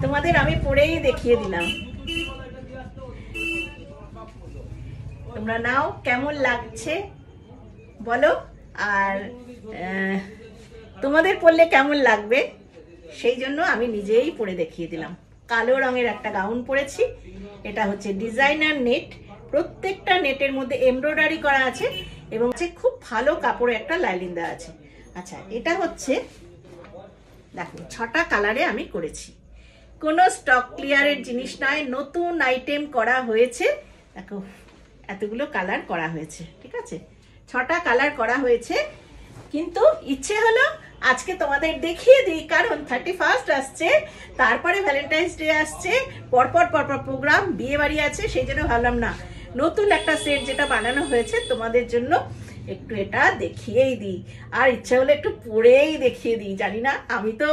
তোমাদের আমি পরেই দেখিয়ে দিলাম, তোমরা নাও কেমন লাগছে বলো। আর তোমাদের পরলে কেমন লাগবে সেই জন্য আমি নিজেই পরে দেখিয়ে দিলাম। কালো রঙের একটা গাউন পরেছি, এটা হচ্ছে ডিজাইনার নেট, প্রত্যেকটা নেটের মধ্যে এমব্রয়ডারি করা আছে এবং খুব ভালো কাপড়ে একটা লাইলিন দেওয়া আছে। আচ্ছা, এটা হচ্ছে দেখো 6টা কালারে আমি করেছি, কোনো স্টক ক্লিয়ারের জিনিস নয়, নতুন আইটেম করা হয়েছে। দেখো এতগুলো কালার করা হয়েছে, ঠিক আছে, 6টা কালার করা হয়েছে। কিন্তু ইচ্ছে হলো আজকে তোমাদের দেখিয়ে দিই, কারণ 31 আসছে, তারপরে ভ্যালেন্টাইন্স ডে আসছে, পরপর পরপর প্রোগ্রাম, বিয়ে বাড়ি আছে, সেই জন্য ভাবলাম না নতুন একটা সেট যেটা বানানো হয়েছে তোমাদের জন্য একটু এটা দেখিয়েই দিই। আর ইচ্ছা হলে একটু পরেই দেখিয়ে দিই, জানি না আমি তো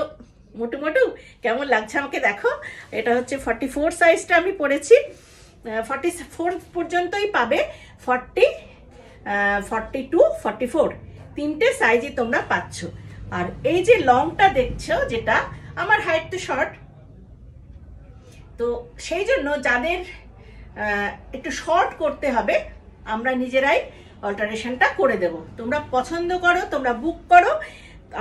মোটু মোটু কেমন লাগছে আমাকে দেখো। এটা হচ্ছে 44 সাইজটা আমি পরেছি, 44 পর্যন্তই পাবে, 40, 42, 44 তিনটে সাইজই তোমরা পাচ্ছ। আর এই যে লংটা দেখছো, যেটা আমার হাইট তো শর্ট, তো সেই জন্য যাদের একটু শর্ট করতে হবে আমরা নিজেরাই অল্টারেশনটা করে দেব। তোমরা পছন্দ করো, তোমরা বুক করো,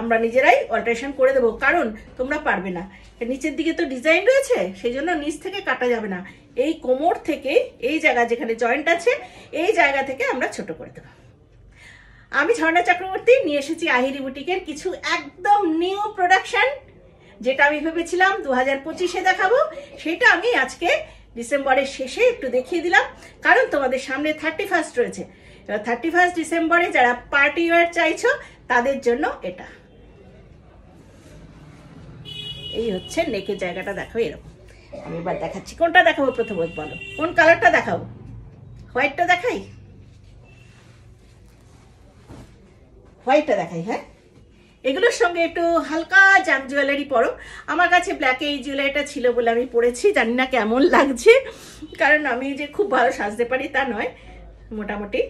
আমরা নিজেরাই অল্টারেশন করে দেবো, কারণ তোমরা পারবে না। নিচের দিকে তো ডিজাইন রয়েছে, সেই জন্য নিচ থেকে কাটা যাবে না, এই কোমর থেকে এই জায়গা যেখানে জয়েন্ট আছে এই জায়গা থেকে আমরা ছোট করে দেবো। আমি ঝর্ণা চক্রবর্তী নিয়ে এসেছি আহিরি বুটিকের কিছু একদম নিউ প্রোডাকশন, যেটা আমি ভেবেছিলাম 2025-এ দেখাবো, সেটা আমি আজকে ডিসেম্বরের শেষে একটু দেখিয়ে দিলাম, কারণ তোমাদের সামনে 31 রয়েছে। এবার 31 ডিসেম্বরে যারা পার্টি ওয়্যার চাইছো তাদের জন্য এটা। এই হচ্ছে নেকের জায়গাটা, দেখো এরকম। আমি এবার দেখাচ্ছি কোনটা দেখাবো, প্রথমে বলো কোন কালারটা দেখাবো। হোয়াইটটা দেখাই, হোয়াইটটা দেখাই। হ্যাঁ, এগুলোর সঙ্গে একটু হালকা জাম জুয়েলারি পরো। আমার কাছে ব্ল্যাকে এই জুয়েলারিটা ছিল বলে আমি পরেছি, জানি না কেমন লাগছে, কারণ আমি যে খুব ভালো সাজতে পারি তা নয়, মোটামুটি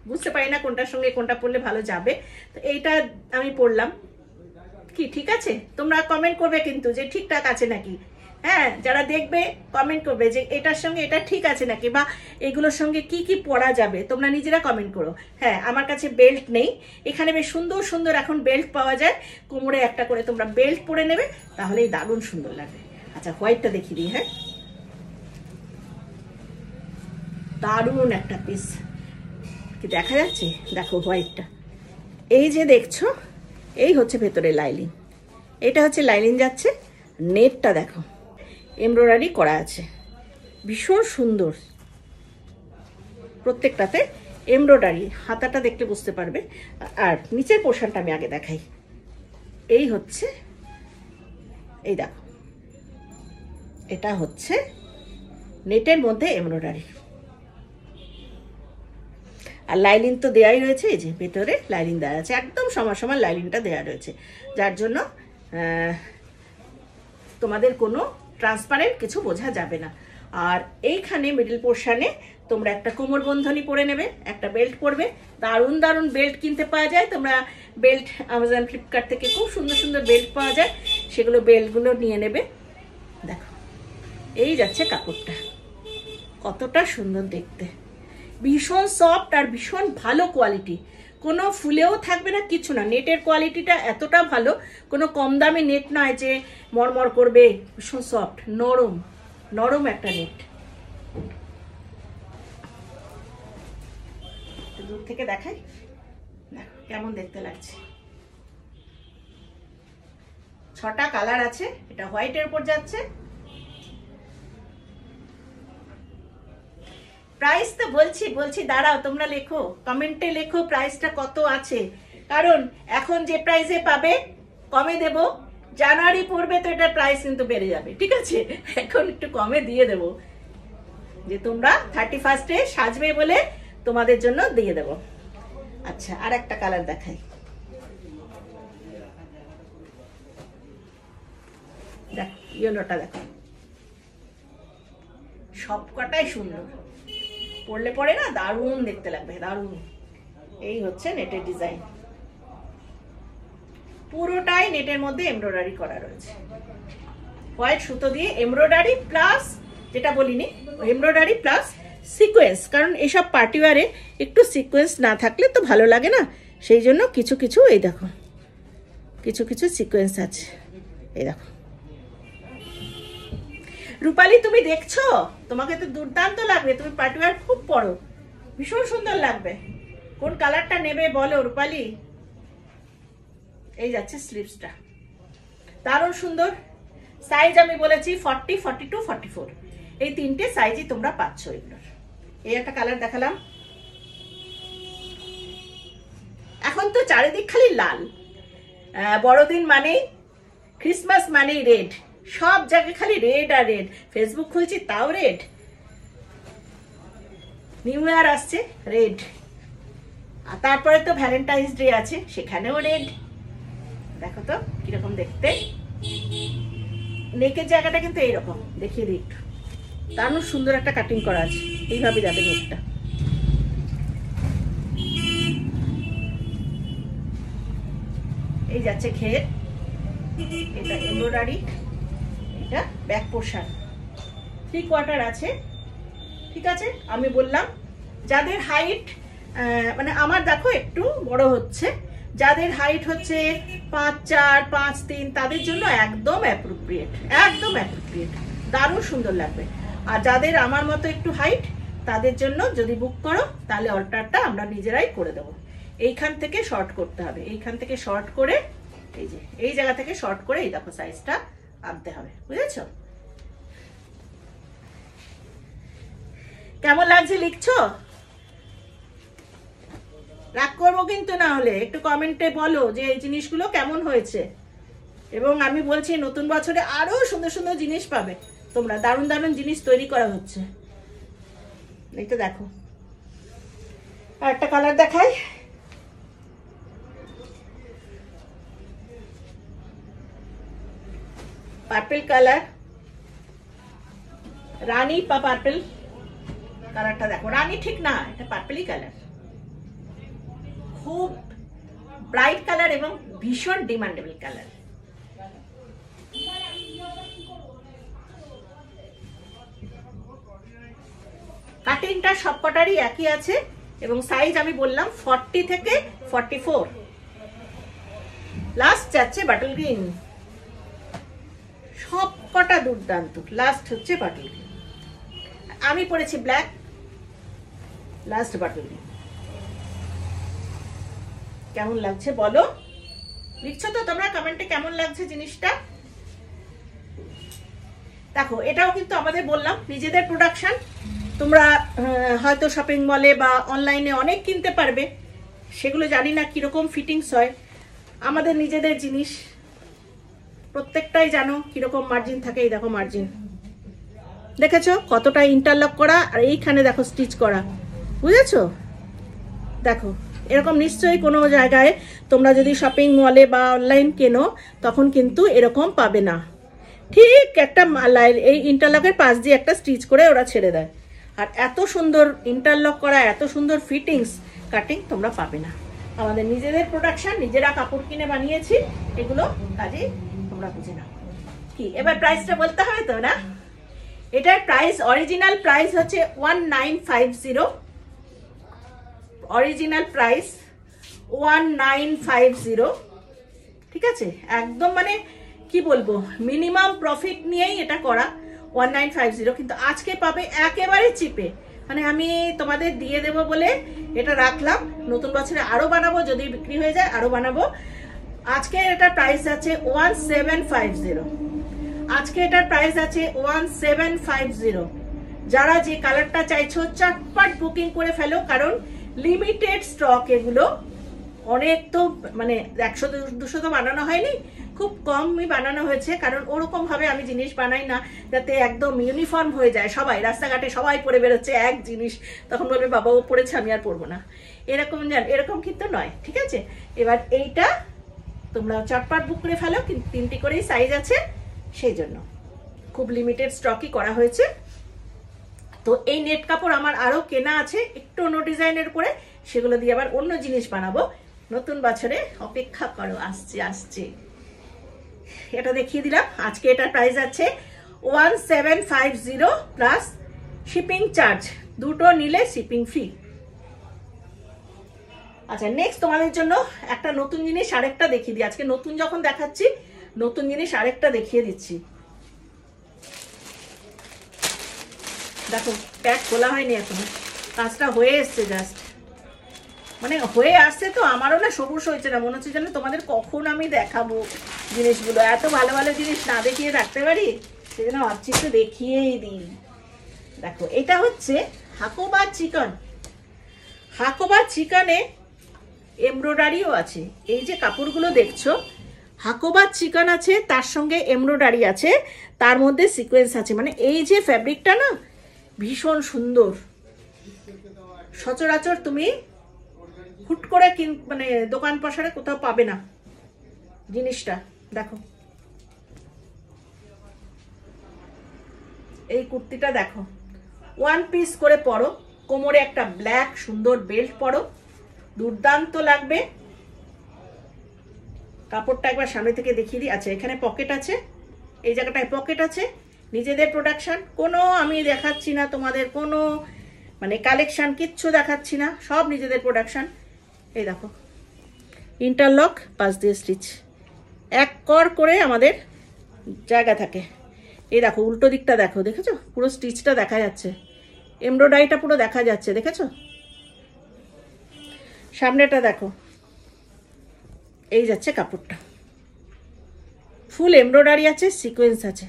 বুঝতে পারি না কোনটার সঙ্গে কোনটা পরলে ভালো যাবে, তো এইটা আমি পরলাম। কি ঠিক আছে? তোমরা কমেন্ট করবে কিন্তু যে ঠিকঠাক আছে নাকি। হ্যাঁ, যারা দেখবে কমেন্ট করবে যে এটার সঙ্গে এটা ঠিক আছে নাকি, বা এগুলোর সঙ্গে কি কি পরা যাবে, তোমরা নিজেরা কমেন্ট করো। হ্যাঁ, আমার কাছে বেল্ট নেই, এখানে বেশ সুন্দর সুন্দর এখন বেল্ট পাওয়া যায়, কোমরে একটা করে তোমরা বেল্ট পরে নেবে, তাহলেই দারুণ সুন্দর লাগবে। আচ্ছা, হোয়াইটটা দেখিয়ে দিই। হ্যাঁ, দারুণ একটা পিস, কি দেখা যাচ্ছে দেখো হোয়াইটটা, এই যে দেখছো এই হচ্ছে ভেতরে লাইলিন, এটা হচ্ছে লাইলিন যাচ্ছে, নেটটা দেখো এমব্রয়ডারি করা আছে, ভীষণ সুন্দর, প্রত্যেকটাতে এমব্রয়ডারি, হাতাটা দেখলে বুঝতে পারবে। আর নিচের পোর্শনটা আমি আগে দেখাই, এই হচ্ছে, এই দেখো এটা হচ্ছে নেটের মধ্যে এমব্রয়ডারি, আর লাইলিন তো দেয়াই রয়েছে, এই যে ভেতরে লাইলিন দেওয়া আছে, একদম সমান সমান লাইলিনটা দেওয়া রয়েছে, যার জন্য তোমাদের কোনো ট্রান্সপারেন্ট কিছু বোঝা যাবে না। আর এইখানে মিডল পোর্শনে তোমরা একটা কোমর বন্ধনী পরে নেবে, একটা বেল্ট পরবে, দারুণ দারুণ বেল্ট কিনতে পাওয়া যায়, তোমরা বেল্ট অ্যামাজন ফ্লিপকার্ট থেকে খুব সুন্দর সুন্দর বেল্ট পাওয়া যায়, সেগুলো বেল্টগুলো নিয়ে নেবে। দেখো এই যাচ্ছে কাপড়টা, কতটা সুন্দর দেখতে, ভীষণ সফট আর ভীষণ ভালো কোয়ালিটি, কোনো ফুলেও থাকবে না, কিছু না, নেটের কোয়ালিটিটা এতটা ভালো, কোনো কম দামি নেট নয় যে মরমর করবে, ভীষণ সফট, নরম নরম একটা নেট। দূর থেকে দেখাই কেমন দেখতে লাগছে। 6টা কালার আছে, এটা হোয়াইটের উপর যাচ্ছে। প্রাইস তো বলছি দাঁড়াও, তোমরা লেখো, কমেন্টে লেখো প্রাইসটা কত আছে, কারণ এখন যে প্রাইসে পাবে কমে দেব, জানুয়ারি পড়বে তো এটার প্রাইস কিন্তু বেড়ে যাবে, ঠিক আছে, এখন একটু কমে দিয়ে দেব, যে তোমরা 31-এ সাজবে বলে তোমাদের জন্য দিয়ে দেব। আচ্ছা, আর একটা কালার দেখাই, দেখ ইয়েলোটা দেখো, সবকটাই সুন্দর, পরলে পরে না দারুণ দেখতে লাগবে, দারুণ। এই হচ্ছে নেটের ডিজাইন, পুরোটাই নেটের মধ্যে এমব্রয়ডারি করা রয়েছে, হোয়াইট সুতো দিয়ে এমব্রয়ডারি প্লাস, যেটা বলিনি, এমব্রয়ডারি প্লাস সিকোয়েন্স, কারণ এসব পার্টিওয়ারে একটু সিকোয়েন্স না থাকলে তো ভালো লাগে না, সেই জন্য কিছু কিছু এই দেখো কিছু কিছু সিকোয়েন্স আছে, এই দেখো। রূপালী তুমি দেখছো, তোমাকে তো দুর্দান্ত লাগবে, তুমি পার্টিওয়ার খুব পরো, ভীষণ সুন্দর লাগবে। কোন কালারটা নেবে বলো রূপালী? এই যাচ্ছে স্লিভসটা, দারুণ সুন্দর। সাইজ আমি বলেছি 40, 42, 44, এই তিনটে সাইজই তোমরা পাচ্ছ এগুলোর। এই একটা কালার দেখালাম। এখন তো চারিদিক খালি লাল, বড়দিন মানেই, ক্রিসমাস মানেই রেড, সব জায়গায় খালি রেড আর রেড। ফেসবুক খুলছি তাও রেড, নিউ ইয়ার আসছে রেড, আর তারপরে তো ভ্যালেন্টাইন্স ডে আছে সেখানেও রেড। দেখো তো কিরকম দেখতে, নেকের জায়গাটা কিন্তু এইরকম, দেখিয়ে দিই একটু, দারুণ সুন্দর একটা কাটিং করা আছে, এইভাবে যাবে নেকটা। এই যাচ্ছে ঘের, এটা এমব্রয়ডারি, এটা ব্যাক পোর্শন, 3/4 আছে। ঠিক আছে, আমি বললাম যাদের হাইট, মানে আমার দেখো একটু বড় হচ্ছে, যাদের হাইট হচ্ছে 5'4", 5'3", তাদের জন্য একদম অ্যাপ্রোপ্রিয়েট, একদম অ্যাপ্রোপ্রিয়েট, দারুণ সুন্দর লাগবে। আর যাদের আমার মতো একটু হাইট, তাদের জন্য যদি বুক করো তাহলে অল্টারটা আমরা নিজেরাই করে দেবো। এইখান থেকে শর্ট করতে হবে, এইখান থেকে শর্ট করে, এই যে এই জায়গা থেকে শর্ট করে এই দেখো সাইজটা আনতে হবে, বুঝেছো? কেমন লাগছে লিখছো? রাগ করবো কিন্তু না হলে, একটু কমেন্টে বলো যে এই জিনিসগুলো কেমন হয়েছে। এবং আমি বলছি নতুন বছরে আরো সুন্দর সুন্দর জিনিস পাবে তোমরা, দারুণ দারুণ জিনিস তৈরি করা হচ্ছে। এই তো দেখো, আর একটা কালার দেখাই, পার্পল কালার, রানী বা পার্পল কালারটা দেখো, রানী ঠিক না, এটা পার্পলই কালার, খুব ব্রাইট কালার এবং ভীষণ ডিমান্ডেবল কালার। কাটিংটা সবকটারই একই আছে এবং সাইজ আমি বললাম 40 থেকে 44, লাস্ট যাচ্ছে বাটল গ্রিন, সবকটা দুর্দান্ত, লাস্ট হচ্ছে বাটল গ্রিন, আমি পরেছি ব্ল্যাক, লাস্ট বাটল গ্রিন। কেমন লাগছে বলো, লিখছো তো তোমরা কমেন্টে কেমন লাগছে জিনিসটা। দেখো এটাও কিন্তু আমাদের বললাম নিজেদের প্রোডাকশন, তোমরা হয়তো শপিং মলে বা অনলাইনে অনেক কিনতে পারবে, সেগুলো জানি না কিরকম ফিটিংস হয়, আমাদের নিজেদের জিনিস, প্রত্যেকটাই জানো কিরকম মার্জিন থাকে। এই দেখো মার্জিন দেখেছো কতটা ইন্টারলক করা, আর এইখানে দেখো স্টিচ করা, বুঝেছো? দেখো এরকম নিশ্চয়ই কোনো জায়গায় তোমরা যদি শপিং মলে বা অনলাইন কেনো তখন কিন্তু এরকম পাবে না, ঠিক একটা এই ইন্টারলকের পাশ দিয়ে একটা স্টিচ করে ওরা ছেড়ে দেয়, আর এত সুন্দর ইন্টারলক করা, এত সুন্দর ফিটিংস কাটিং তোমরা পাবে না। আমাদের নিজেদের প্রোডাকশন, নিজেরা কাপড় কিনে বানিয়েছি এগুলো, কাজে তোমরা বুঝে নাও। কি এবার প্রাইসটা বলতে হবে তো না? এটার প্রাইস, অরিজিনাল প্রাইস হচ্ছে 1950, অরিজিনাল প্রাইস 1950, ঠিক আছে? একদম মানে কি বলবো, মিনিমাম প্রফিট নিয়েই এটা করা 1950, কিন্তু আজকে পাবে একেবারে চিপে, মানে আমি তোমাদের দিয়ে দেব বলে এটা রাখলাম, নতুন বছরে আরো বানাবো, যদি বিক্রি হয়ে যায় আরো বানাবো। আজকে এটার প্রাইস আছে 1750, আজকে এটার প্রাইস আছে 1750। যারা যে কালারটা চাইছো চটপট বুকিং করে ফেলো, কারণ লিমিটেড স্টক এগুলো, অনেক তো মানে 100-200 তো বানানো হয়নি, খুব কমই বানানো হয়েছে, কারণ ওরকম ভাবে আমি জিনিস বানাই না যাতে একদম ইউনিফর্ম হয়ে যায়, সবাই রাস্তাঘাটে সবাই পরে বেরোচ্ছে এক জিনিস, তখন বলবে বাবা ও পরেছে আমি আর পরবো না, এরকম কিন্তু নয়, ঠিক আছে? এবার এইটা তোমরা চটপট বুক করে ফেলো, কিন্তু 3টি করেই সাইজ আছে, সেই জন্য খুব লিমিটেড স্টকই করা হয়েছে। তো এই নেট কাপড় আমার আরো কেনা আছে একটু অন্য ডিজাইনের উপরে, সেগুলো দিয়ে আবার অন্য জিনিস বানাবো, নতুন বছরে অপেক্ষা করো, আসছে আসছে। এটা দেখিয়ে দিলাম। আজকে এটার প্রাইস আছে 1750 প্লাস শিপিং চার্জ, দুটো নিলে শিপিং ফ্রি। আচ্ছা, নেক্সট তোমাদের জন্য একটা নতুন জিনিস আরেকটা দেখিয়ে দিই। আজকে নতুন যখন দেখাচ্ছি, নতুন জিনিস আরেকটা দেখিয়ে দিচ্ছি। দেখো, প্যাক খোলা হয়নি এখনো, কাজটা হয়ে এসছে জাস্ট, মানে হয়ে আসছে তো। আমারও না সবুজ হয়েছে না, মনে হচ্ছে যেন তোমাদের কখন আমি দেখাবো জিনিসগুলো। এত ভালো ভালো জিনিস না দেখিয়ে রাখতে পারি, সেজন্য ভাবছি একটু দেখিয়েই দিই। দেখো, এটা হচ্ছে হাকোবা চিকন। হাকোবা চিকনে এমব্রয়ডারিও আছে। এই যে কাপড়গুলো দেখছো, হাকোবা চিকন আছে, তার সঙ্গে এমব্রয়ডারি আছে, তার মধ্যে সিকোয়েন্স আছে। মানে এই যে ফ্যাব্রিকটা না ভীষণ সুন্দর, সচরাচর তুমি হুট করে মানে দোকান পাশারে কোথাও পাবে না জিনিসটা। দেখো, এই কুর্তিটা দেখো, ওয়ান পিস করে পরো, কোমরে একটা ব্ল্যাক সুন্দর বেল্ট পরো, দুর্দান্ত লাগবে। কাপড়টা একবার সামনে থেকে দেখিয়ে দিই। আচ্ছা, এখানে পকেট আছে, এই জায়গাটায় পকেট আছে, নিজেদের প্রোডাকশন। কোনো আমি দেখাচ্ছি না তোমাদের কোনো মানে কালেকশন, কিচ্ছু দেখাচ্ছি না, সব নিজেদের প্রোডাকশন। এই দেখো, ইন্টারলক, পাশ দিয়ে স্টিচ, এক কর করে আমাদের জায়গা থাকে। এই দেখো, উল্টো দিকটা দেখো, দেখেছো? পুরো স্টিচটা দেখা যাচ্ছে, এমব্রয়ডারিটা পুরো দেখা যাচ্ছে, দেখেছো? সামনেটা দেখো, এই যাচ্ছে কাপড়টা, ফুল এমব্রয়ডারি আছে, সিকোয়েন্স আছে।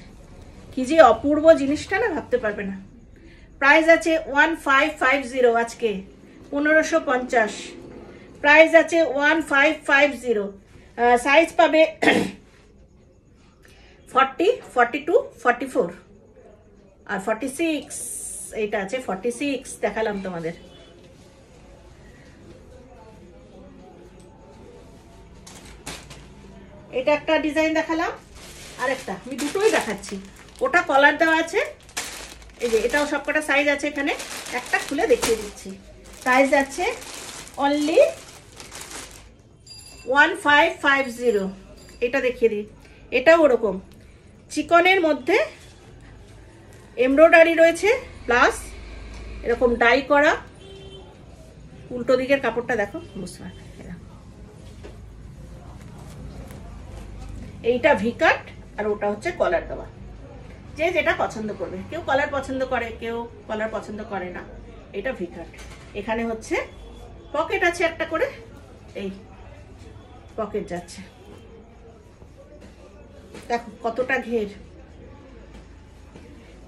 কি যে অপূর্ব জিনিসটা না, ভাবতে পারবে না। প্রাইস আছে 1550, আজকে 1550 প্রাইস আছে 1550। সাইজ পাবে 40, 42, 44 আর 46। এইটা আছে 46, দেখালাম তোমাদের। এটা একটা ডিজাইন দেখালাম, আরেকটা আমি দুটোই দেখাচ্ছি। ওটা কলার দেওয়া আছে, এই যে এটাও সবকটা সাইজ আছে এখানে। একটা খুলে দেখিয়ে দিচ্ছি। সাইজ আছে অনলি 1550। এটা দেখিয়ে দিই, এটাও ওরকম চিকনের মধ্যে এমব্রয়ডারি রয়েছে, প্লাস এরকম ডাই করা। উল্টো দিকের কাপড়টা দেখো, বুঝতে পারবে। এইটা ভিকাট আর ওটা হচ্ছে কলার দেওয়া। যে যেটা পছন্দ করবে, কেউ কলার পছন্দ করে, কেউ কলার পছন্দ করে না। এটা ভিকাট। এখানে হচ্ছে পকেট আছে একটা করে, এই পকেট যাচ্ছে। দেখো কতটা ঘের,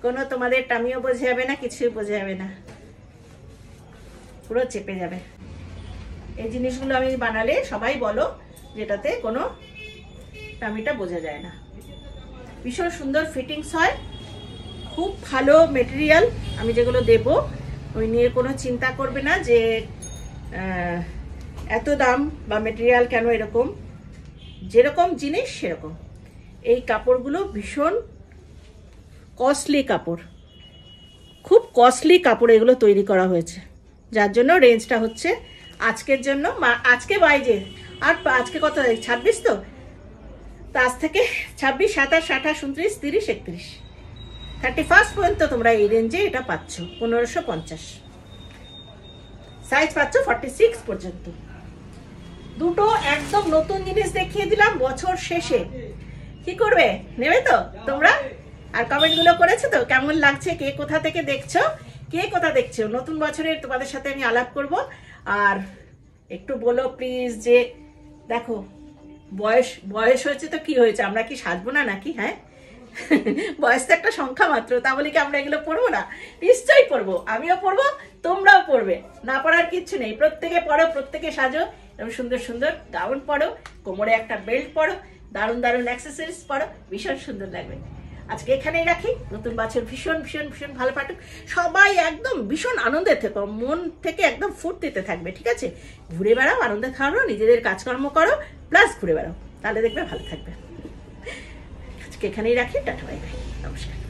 কোনো তোমাদের টামিও বোঝা যাবে না, কিছুই বোঝা যাবে না, পুরো চেপে যাবে। এই জিনিসগুলো আমি বানালে সবাই বলো যেটাতে কোনো টামিটা বোঝা যায় না। ভীষণ সুন্দর ফিটিংস হয়, খুব ভালো মেটেরিয়াল। আমি যেগুলো দেব ওই নিয়ে কোনো চিন্তা করবে না যে এত দাম বা মেটেরিয়াল কেন এরকম। যেরকম জিনিস সেরকম। এই কাপড়গুলো ভীষণ কস্টলি কাপড়, খুব কস্টলি কাপড় এগুলো তৈরি করা হয়েছে, যার জন্য রেঞ্জটা হচ্ছে আজকের জন্য, আজকে বাইজে আর আজকে কত 26 তো, আজ থেকে 26, 27, 28, 29, 30, 31, 31 পর্যন্ত তোমরা এই রেঞ্জে এটা পাচ্ছ 1550। সাইজ পাচ্ছ 46 পর্যন্ত। দুটো একদম নতুন জিনিস দেখিয়ে দিলাম বছর শেষে। কি করবে, নেবে তো তোমরা? আর কমেন্টগুলো করেছো তো, কেমন লাগছে, কে কোথা থেকে দেখছো, কে কোথা দেখছো। নতুন বছরের তোমাদের সাথে আমি আলাপ করব। আর একটু বলো প্লিজ যে দেখো, বয়স হয়েছে তো কি হয়েছে, আমরা কি সাজবো না নাকি? হ্যাঁ, বয়স তো একটা সংখ্যা মাত্র, তা বলে কি আমরা এগুলো পড়বো না? নিশ্চয়ই পড়বো, আমিও পড়বো, তোমরাও পড়বে, না পড়ার কিচ্ছু নেই। প্রত্যেকে পড়ো, প্রত্যেকে সাজো, এবং সুন্দর সুন্দর গাউন পরো, কোমরে একটা বেল্ট পরো, দারুণ দারুণ অ্যাক্সেসরিজ পরো, ভীষণ সুন্দর লাগবে। আজকে এখানেই রাখি। নতুন বছর ভীষণ ভীষণ ভীষণ ভালো কাটুক। সবাই একদম ভীষণ আনন্দে থেকো, মন থেকে একদম ফুর্তিতে থাকবে, ঠিক আছে? ঘুরে বেড়াও, আনন্দে খাওয়ানো, নিজেদের কাজকর্ম করো, প্লাস ঘুরে বেড়াও, তাহলে দেখবে ভালো থাকবে। আজকে এখানেই রাখি। টাটা, বাই বাই, নমস্কার।